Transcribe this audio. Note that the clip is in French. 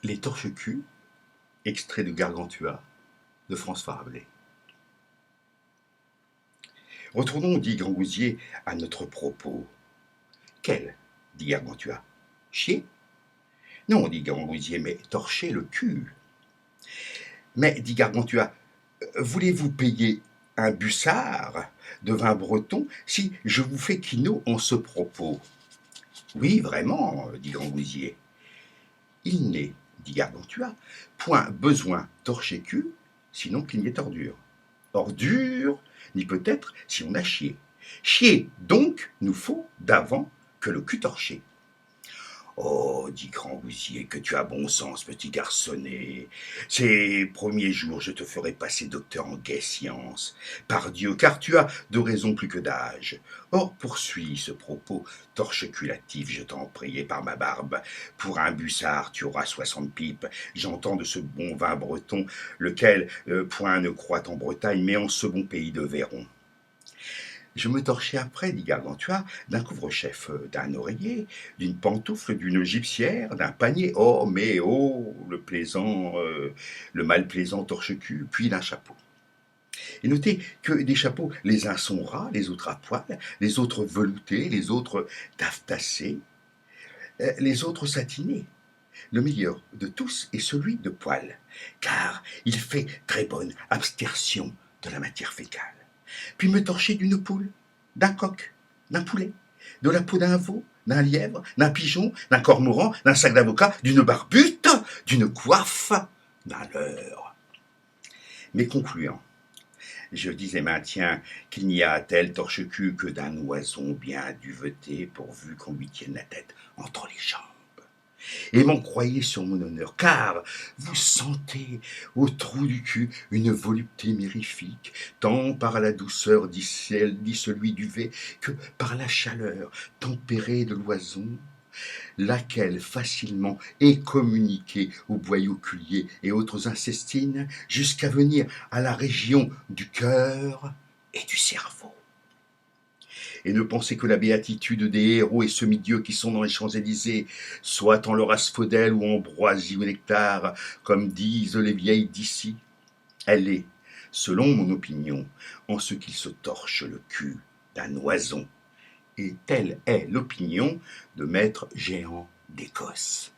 Les torches-culs, extrait de Gargantua, de François Rabelais. Retournons, dit Grangousier, à notre propos. Quel, dit Gargantua. Chier? Non, dit Grangousier, mais torcher le cul. Mais, dit Gargantua, voulez-vous payer un bussard de vin breton si je vous fais quinaut en ce propos? Oui, vraiment, dit Grangousier. Il n'est, dit Gargantua, point besoin torcher cul, sinon qu'il n'y ait ordure. Ordure, ni peut-être si on a chié. Chier, donc, nous faut d'avant que le cul torché. Oh, dit Grangousier, que tu as bon sens, petit garçonnet. Ces premiers jours, je te ferai passer docteur en gaie science. Pardieu, car tu as de raison plus que d'âge. Or, poursuis ce propos torcheculatif, je t'en prie, et par ma barbe. Pour un bussard, tu auras 60 pipes. J'entends de ce bon vin breton, lequel point ne croit en Bretagne, mais en ce bon pays de Véron. Je me torchai après, dit Gargantua, d'un couvre-chef, d'un oreiller, d'une pantoufle, d'une gipsière, d'un panier, oh, mais oh, le mal plaisant torche-cul, puis d'un chapeau. Et notez que des chapeaux, les uns sont ras, les autres à poil, les autres veloutés, les autres taffetassés, les autres satinés. Le meilleur de tous est celui de poil, car il fait très bonne abstertion de la matière fécale. Puis me torcher d'une poule, d'un coq, d'un poulet, de la peau d'un veau, d'un lièvre, d'un pigeon, d'un cormoran, d'un sac d'avocat, d'une barbute, d'une coiffe, d'un leurre. Mais concluant, je dis et maintiens qu'il n'y a tel torche-cul que d'un oison bien duveté pourvu qu'on lui tienne la tête entre les jambes. Et m'en croyez sur mon honneur, car vous sentez au trou du cul une volupté mirifique, tant par la douceur dit celui du V, que par la chaleur tempérée de l'oison, laquelle facilement est communiquée aux boyaux culiers et autres incestines, jusqu'à venir à la région du cœur et du cerveau. Et ne pensez que la béatitude des héros et semi-dieux qui sont dans les Champs-Élysées, soit en leur asphodèle ou ambroisie ou nectar, comme disent les vieilles d'ici, elle est, selon mon opinion, en ce qu'ils se torchent le cul d'un oison. Et telle est l'opinion de maître Géant d'Écosse.